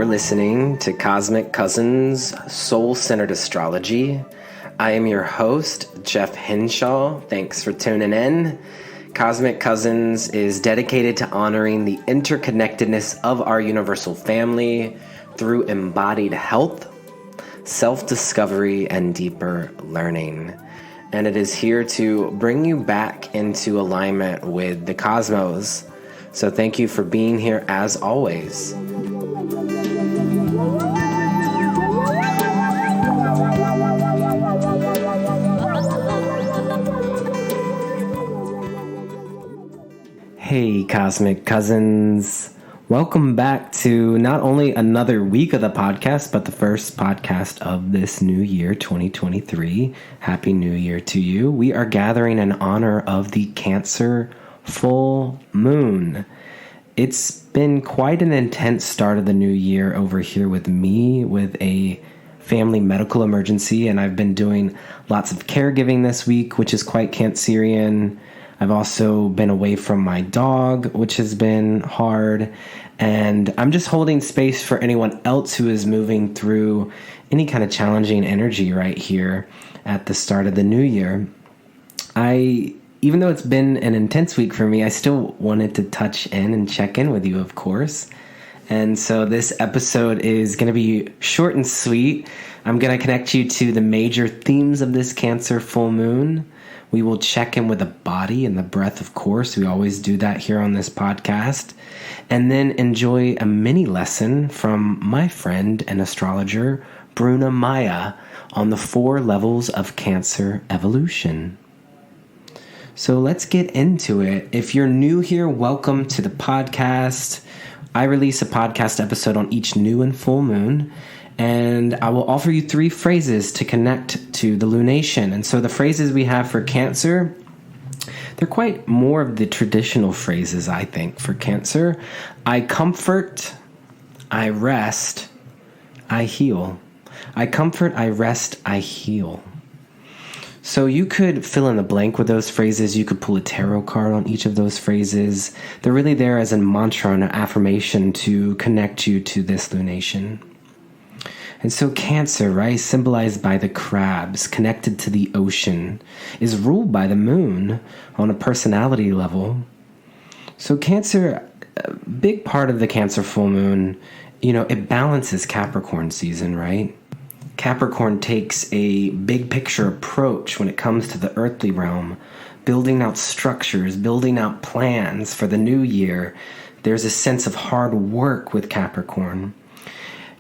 You're listening to Cosmic Cousins Soul-Centered Astrology. I am your host, Jeff Henshaw. Thanks for tuning in. Cosmic Cousins is dedicated to honoring the interconnectedness of our universal family through embodied health, self-discovery, and deeper learning. And it is here to bring you back into alignment with the cosmos. So thank you for being here as always. Hey, Cosmic Cousins. Welcome back to not only another week of the podcast, but the first podcast of this new year, 2023. Happy New Year to you. We are gathering in honor of the Cancer full moon. It's been quite an intense start of the new year over here with me, with a family medical emergency, and I've been doing lots of caregiving this week, which is quite Cancerian. I've also been away from my dog, which has been hard, and I'm just holding space for anyone else who is moving through any kind of challenging energy right here at the start of the new year. Even though it's been an intense week for me, I still wanted to touch in and check in with you, of course. And so this episode is going to be short and sweet. I'm going to connect you to the major themes of this Cancer full moon. We will check in with the body and the breath, of course. We always do that here on this podcast. And then enjoy a mini lesson from my friend and astrologer, Bruna Maia, on the 4 levels of Cancer evolution. So let's get into it. If you're new here, welcome to the podcast. I release a podcast episode on each new and full moon, and I will offer you 3 phrases to connect to the lunation. And so the phrases we have for Cancer, they're quite more of the traditional phrases, I think, for Cancer. I comfort, I rest, I heal. I comfort, I rest, I heal. So you could fill in the blank with those phrases. You could pull a tarot card on each of those phrases. They're really there as a mantra and an affirmation to connect you to this lunation. And so Cancer, right, symbolized by the crabs, connected to the ocean, is ruled by the moon on a personality level. So Cancer, a big part of the Cancer full moon, it balances Capricorn season, right? Capricorn takes a big picture approach when it comes to the earthly realm, building out structures, building out plans for the new year. There's a sense of hard work with Capricorn.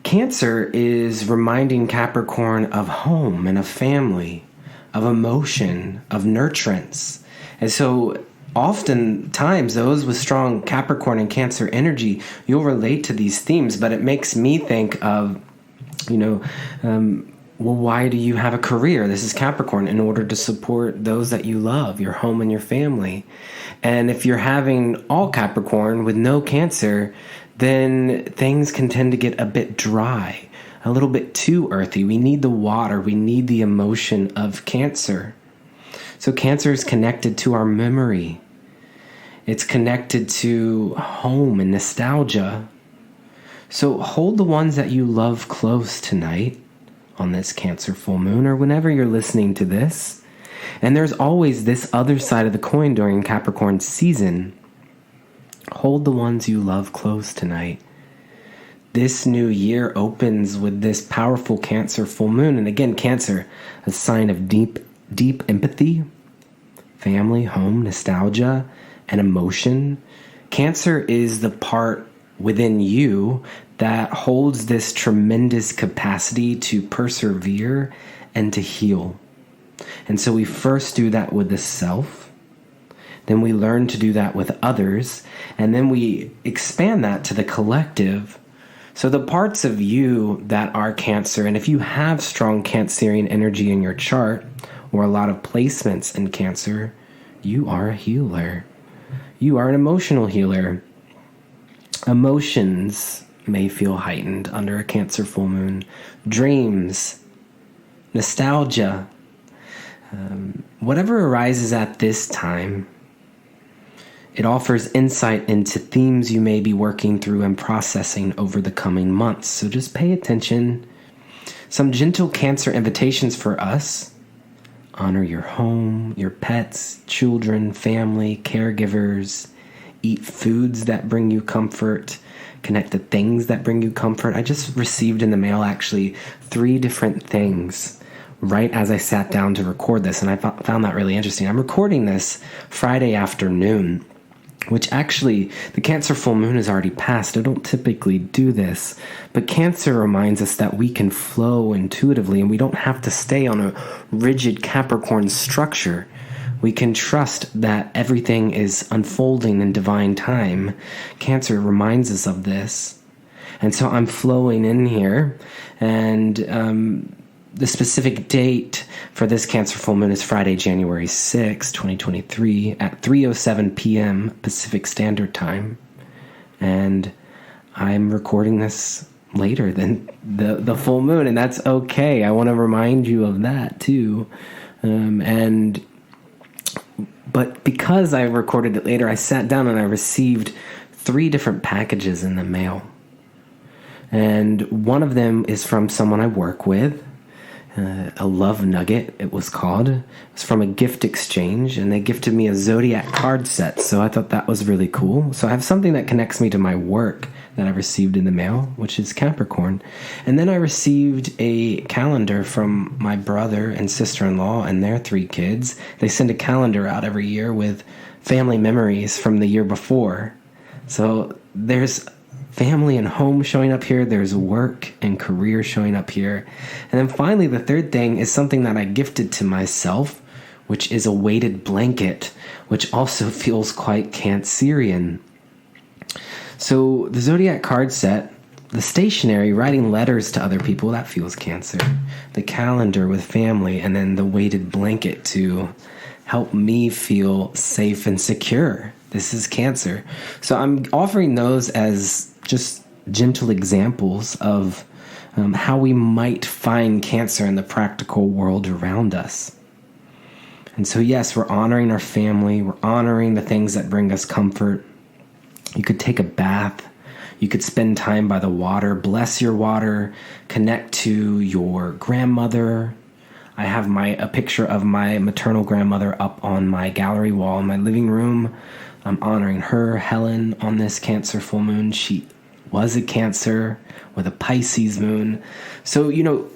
Cancer is reminding Capricorn of home and of family, of emotion, of nurturance. And so oftentimes those with strong Capricorn and Cancer energy, you'll relate to these themes, but it makes me think of why do you have a career? This is Capricorn, in order to support those that you love, your home and your family. And if you're having all Capricorn with no Cancer, then things can tend to get a bit dry, a little bit too earthy. We need the water. We need the emotion of Cancer. So Cancer is connected to our memory. It's connected to home and nostalgia. So hold the ones that you love close tonight on this Cancer full moon or whenever you're listening to this. And there's always this other side of the coin during Capricorn season. Hold the ones you love close tonight. This new year opens with this powerful Cancer full moon. And again, Cancer, a sign of deep empathy, family, home, nostalgia, and emotion. Cancer is the part within you that holds this tremendous capacity to persevere and to heal. And so we first do that with the self, then we learn to do that with others, and then we expand that to the collective. So the parts of you that are Cancer, and if you have strong Cancerian energy in your chart, or a lot of placements in Cancer, you are a healer. You are an emotional healer. Emotions may feel heightened under a Cancer full moon. Dreams, nostalgia, whatever arises at this time, It offers insight into themes you may be working through and processing over the coming months. So just pay attention. Some gentle Cancer invitations for us. Honor your home, your pets, children, family, caregivers. Eat foods that bring you comfort. Connect to things that bring you comfort. I just received in the mail actually 3 different things right as I sat down to record this, and I found that really interesting. I'm recording this Friday afternoon, which actually, the Cancer full moon has already passed. I don't typically do this, but Cancer reminds us that we can flow intuitively and we don't have to stay on a rigid Capricorn structure. We can trust that everything is unfolding in divine time. Cancer reminds us of this. And so I'm flowing in here, and the specific date for this Cancer full moon is Friday, January 6, 2023 at 3:07 p.m. Pacific Standard Time. And I'm recording this later than the full moon, and that's okay. I want to remind you of that too. But because I recorded it later, I sat down and I received 3 different packages in the mail. And one of them is from someone I work with. A love nugget, it was called. It was from a gift exchange, and they gifted me a zodiac card set, so I thought that was really cool. So I have something that connects me to my work that I received in the mail, which is Capricorn. And then I received a calendar from my brother and sister-in-law and their 3 kids. They send a calendar out every year with family memories from the year before. So there's family and home showing up here. There's work and career showing up here. And then finally, the 3rd thing is something that I gifted to myself, which is a weighted blanket, which also feels quite Cancerian. So the zodiac card set, the stationery, writing letters to other people, that feels Cancer. The calendar with family, and then the weighted blanket to help me feel safe and secure. This is Cancer. So I'm offering those as just gentle examples of how we might find Cancer in the practical world around us. And so, yes, we're honoring our family. We're honoring the things that bring us comfort. You could take a bath. You could spend time by the water. Bless your water. Connect to your grandmother. I have a picture of my maternal grandmother up on my gallery wall in my living room. I'm honoring her, Helen, on this Cancer full moon. She was a Cancer with a Pisces moon. So,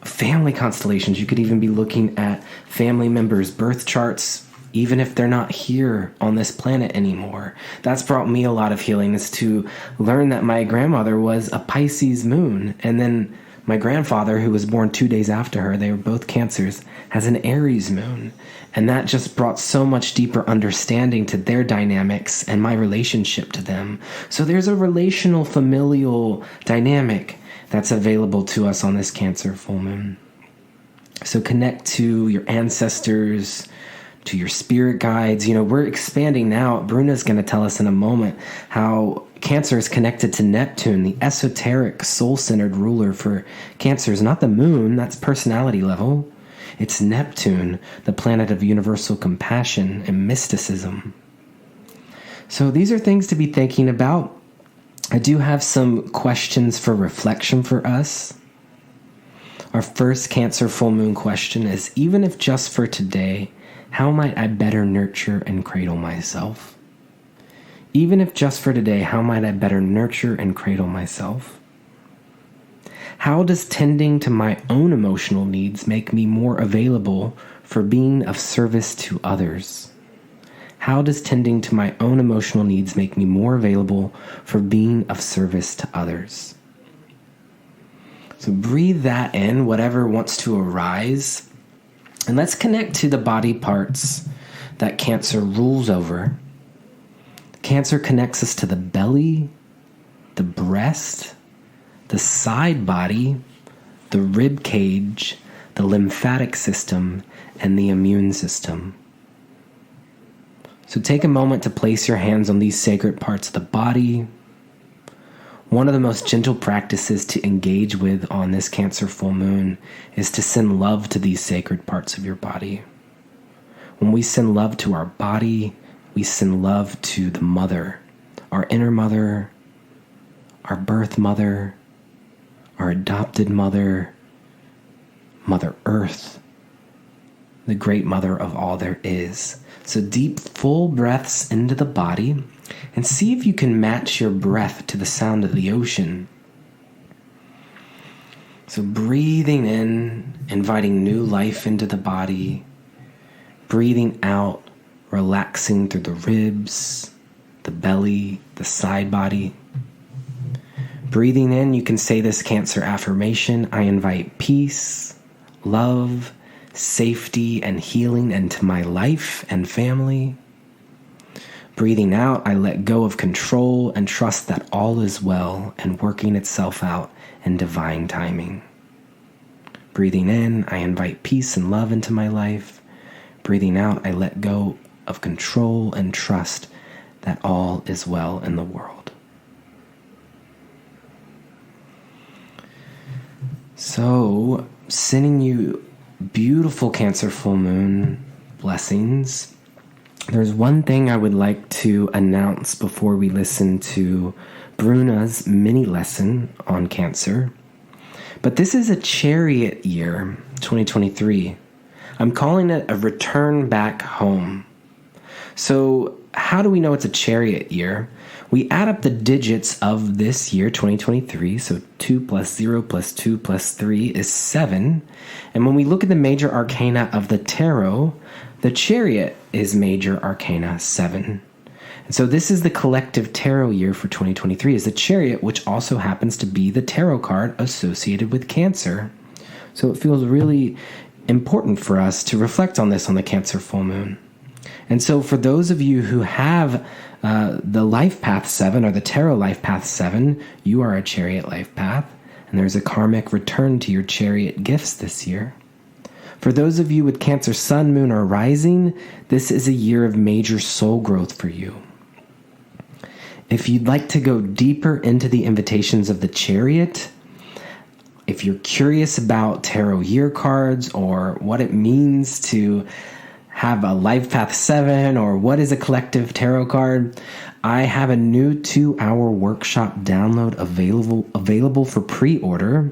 family constellations, you could even be looking at family members' birth charts, even if they're not here on this planet anymore. That's brought me a lot of healing, is to learn that my grandmother was a Pisces moon. And then my grandfather, who was born 2 days after her, they were both Cancers, has an Aries moon. And that just brought so much deeper understanding to their dynamics and my relationship to them. So there's a relational, familial dynamic that's available to us on this Cancer full moon. So connect to your ancestors, to your spirit guides. We're expanding now. Bruna's going to tell us in a moment how Cancer is connected to Neptune, the esoteric, soul-centered ruler for Cancers. Not the moon, that's personality level. It's Neptune, the planet of universal compassion and mysticism. So these are things to be thinking about. I do have some questions for reflection for us. Our first Cancer full moon question is, even if just for today, how might I better nurture and cradle myself? Even if just for today, how might I better nurture and cradle myself? How does tending to my own emotional needs make me more available for being of service to others? How does tending to my own emotional needs make me more available for being of service to others? So breathe that in, whatever wants to arise. And let's connect to the body parts that Cancer rules over. Cancer connects us to the belly, the breast, the side body, the rib cage, the lymphatic system, and the immune system. So take a moment to place your hands on these sacred parts of the body. One of the most gentle practices to engage with on this Cancer full moon is to send love to these sacred parts of your body. When we send love to our body, we send love to the mother, our inner mother, our birth mother, our adopted mother, Mother Earth, the great mother of all there is. So deep, full breaths into the body, and see if you can match your breath to the sound of the ocean. So breathing in, inviting new life into the body. Breathing out, relaxing through the ribs, the belly, the side body. Breathing in, you can say this Cancer affirmation: I invite peace, love, safety, and healing into my life and family. Breathing out, I let go of control and trust that all is well and working itself out in divine timing. Breathing in, I invite peace and love into my life. Breathing out, I let go of control and trust that all is well in the world. So, sending you beautiful Cancer full moon blessings. There's one thing I would like to announce before we listen to Bruna's mini lesson on Cancer. But this is a Chariot year, 2023. I'm calling it a return back home. So how do we know it's a Chariot year? We add up the digits of this year, 2023, so 2 plus 0 plus 2 plus 3 is 7. And when we look at the major arcana of the tarot, the Chariot is major arcana 7. And so this is the collective tarot year for 2023, is the Chariot, which also happens to be the tarot card associated with Cancer. So it feels really important for us to reflect on this on the Cancer full moon. And so for those of you who have the Life Path 7 or the Tarot Life Path 7, you are a Chariot Life Path, and there's a karmic return to your Chariot gifts this year. For those of you with Cancer Sun, Moon, or Rising, this is a year of major soul growth for you. If you'd like to go deeper into the invitations of the Chariot, if you're curious about tarot year cards or what it means to have a Life Path 7 or what is a collective tarot card, I have a new 2-hour workshop download available for pre-order.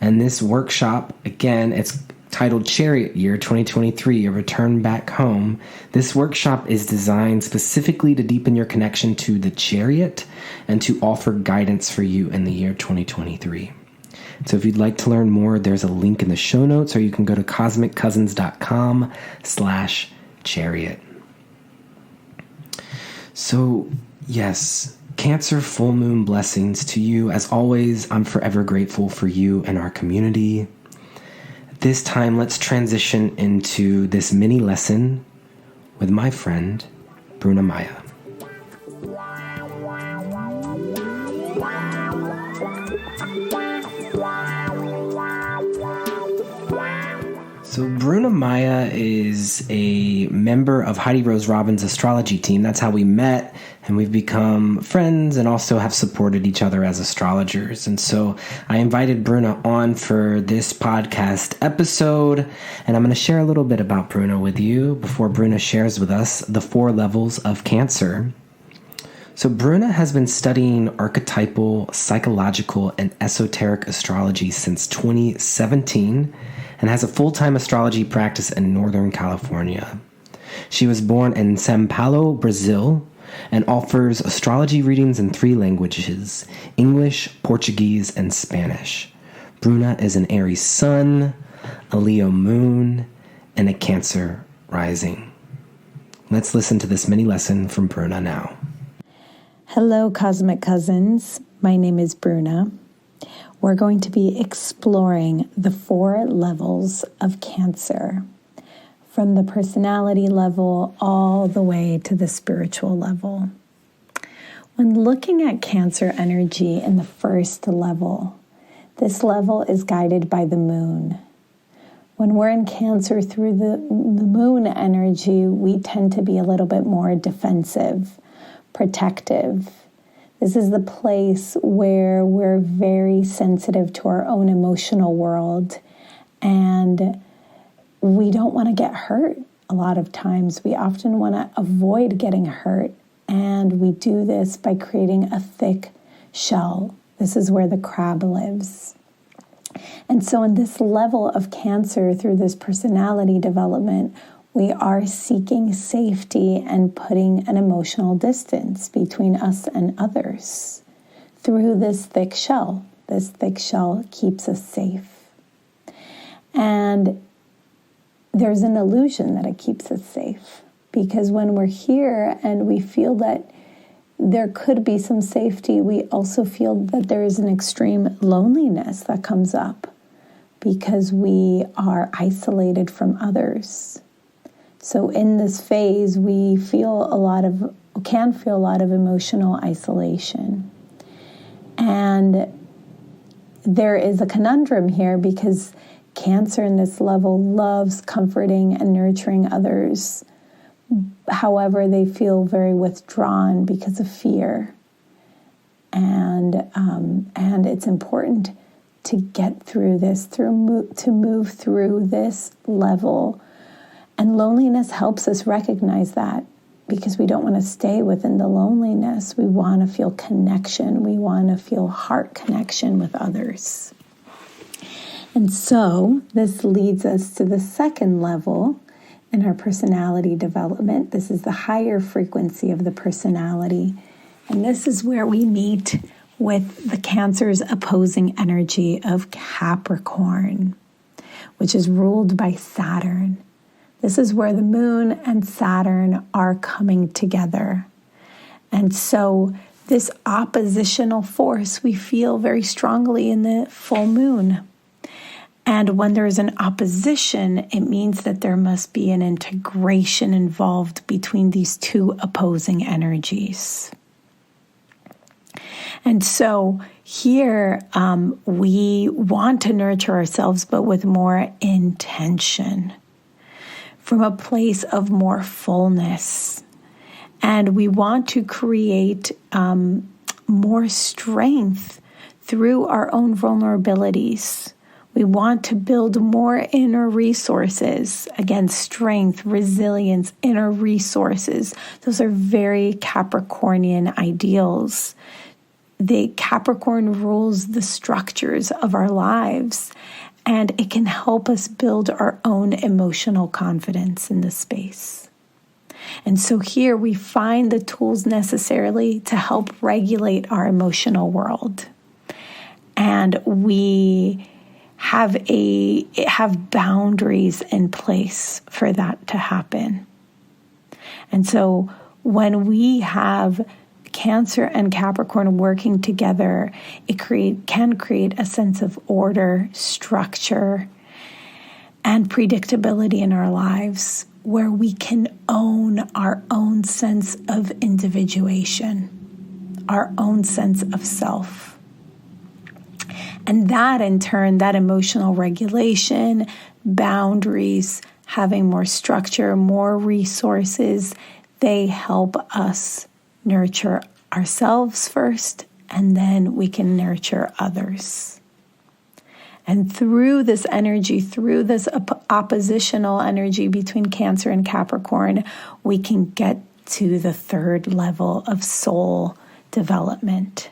And this workshop, again, it's titled Chariot Year 2023, A Return Back Home. This workshop is designed specifically to deepen your connection to the Chariot and to offer guidance for you in the year 2023. So if you'd like to learn more, there's a link in the show notes, or you can go to cosmiccousins.com/chariot. So yes, Cancer full moon blessings to you. As always, I'm forever grateful for you and our community. This time, let's transition into this mini lesson with my friend, Bruna Maia. So Bruna Maia is a member of Heidi Rose Robin's astrology team. That's how we met, and we've become friends and also have supported each other as astrologers. And so I invited Bruna on for this podcast episode, and I'm going to share a little bit about Bruna with you before Bruna shares with us the 4 levels of Cancer. So Bruna has been studying archetypal, psychological, and esoteric astrology since 2017 and has a full-time astrology practice in Northern California. She was born in São Paulo, Brazil, and offers astrology readings in 3 languages: English, Portuguese, and Spanish. Bruna is an Aries sun, a Leo moon, and a Cancer rising. Let's listen to this mini lesson from Bruna now. Hello, Cosmic Cousins. My name is Bruna. We're going to be exploring the 4 levels of Cancer, from the personality level all the way to the spiritual level. When looking at Cancer energy in the first level, this level is guided by the moon. When we're in Cancer through the moon energy, we tend to be a little bit more defensive, protective. This is the place where we're very sensitive to our own emotional world, and we don't want to get hurt. a lot of times we often want to avoid getting hurt, and we do this by creating a thick shell. This is where the crab lives. And so in this level of Cancer, through this personality development, we are seeking safety and putting an emotional distance between us and others through this thick shell. This thick shell keeps us safe. And there's an illusion that it keeps us safe, because when we're here and we feel that there could be some safety, we also feel that there is an extreme loneliness that comes up because we are isolated from others. So in this phase, we can feel a lot of emotional isolation. And there is a conundrum here, because Cancer in this level loves comforting and nurturing others. However, they feel very withdrawn because of fear. And it's important to get through this, to move through this level. And loneliness helps us recognize that, because we don't want to stay within the loneliness. We want to feel connection. We want to feel heart connection with others. And so this leads us to the second level in our personality development. This is the higher frequency of the personality. And this is where we meet with the Cancer's opposing energy of Capricorn, which is ruled by Saturn. This is where the moon and Saturn are coming together. And so this oppositional force we feel very strongly in the full moon. And when there is an opposition, it means that there must be an integration involved between these two opposing energies. And so here we want to nurture ourselves, but with more intention, from a place of more fullness. And we want to create more strength through our own vulnerabilities. We want to build more inner resources. Again, strength, resilience, inner resources. Those are very Capricornian ideals. The Capricorn rules the structures of our lives, and it can help us build our own emotional confidence in this space. And so here we find the tools necessarily to help regulate our emotional world. And we have boundaries in place for that to happen. And so when we have Cancer and Capricorn working together, it can create a sense of order, structure, and predictability in our lives, where we can own our own sense of individuation, our own sense of self. And that in turn, that emotional regulation, boundaries, having more structure, more resources, they help us nurture ourselves first, and then we can nurture others. And through this energy, through this oppositional energy between Cancer and Capricorn, we can get to the third level of soul development.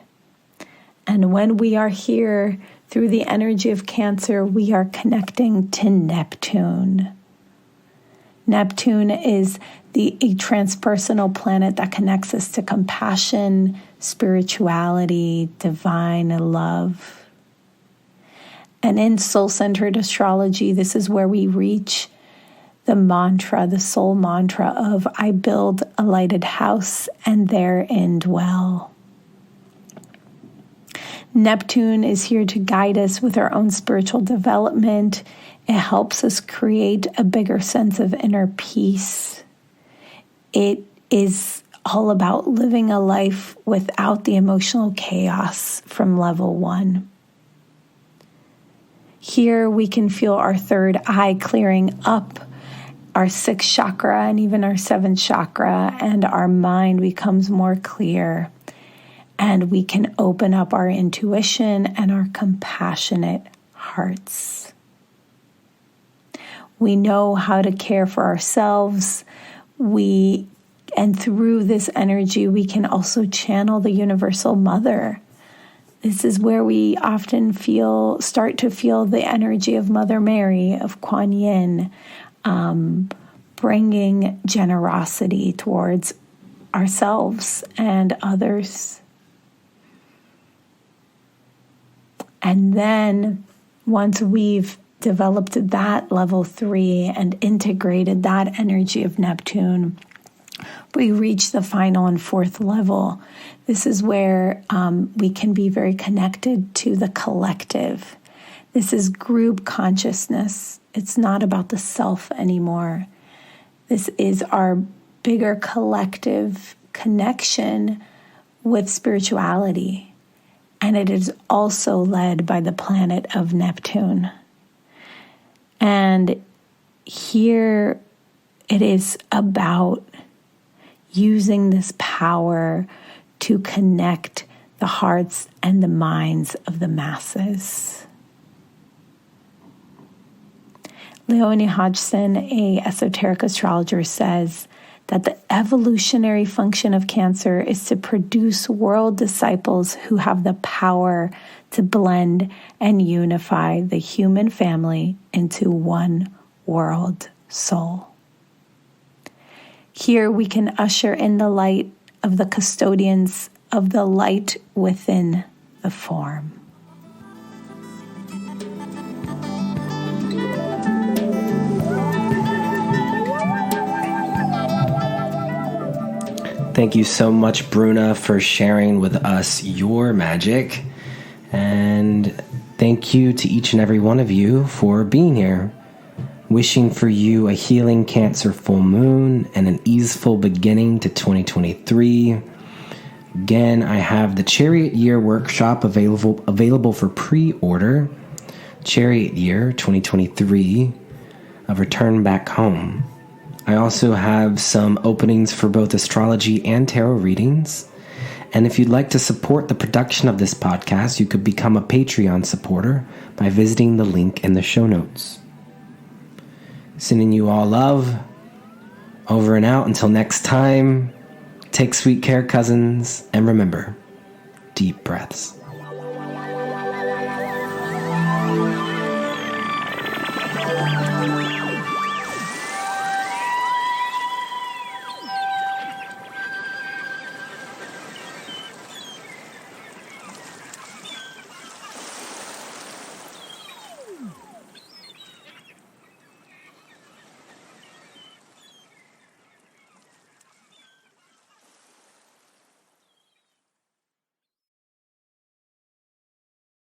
And when we are here through the energy of Cancer, we are connecting to Neptune. Neptune is a transpersonal planet that connects us to compassion, spirituality, divine love. And in soul-centered astrology, this is where we reach the mantra, the soul mantra of I build a lighted house and therein dwell. Neptune is here to guide us with our own spiritual development. It helps us create a bigger sense of inner peace. It is all about living a life without the emotional chaos from level 1. Here we can feel our third eye clearing up, our 6th chakra and even our 7th chakra, and our mind becomes more clear. And we can open up our intuition and our compassionate hearts. We know how to care for ourselves. And through this energy, we can also channel the Universal Mother. This is where we often start to feel the energy of Mother Mary, of Kuan Yin, bringing generosity towards ourselves and others. And then once we've developed that level 3 and integrated that energy of Neptune, we reach the final and 4th level. This is where we can be very connected to the collective. This is group consciousness. It's not about the self anymore. This is our bigger collective connection with spirituality. And it is also led by the planet of Neptune. And here it is about using this power to connect the hearts and the minds of the masses. Leonie Hodgson, a esoteric astrologer, says that the evolutionary function of Cancer is to produce world disciples who have the power to blend and unify the human family into one world soul. Here we can usher in the light of the custodians of the light within the form. Thank you so much, Bruna, for sharing with us your magic. And thank you to each and every one of you for being here. Wishing for you a healing Cancer full moon and an easeful beginning to 2023. Again, I have the Chariot Year workshop available for pre-order. Chariot Year 2023, a return back home. I also have some openings for both astrology and tarot readings. And if you'd like to support the production of this podcast, you could become a Patreon supporter by visiting the link in the show notes. Sending you all love. Over and out until next time. Take sweet care, cousins. And remember, deep breaths.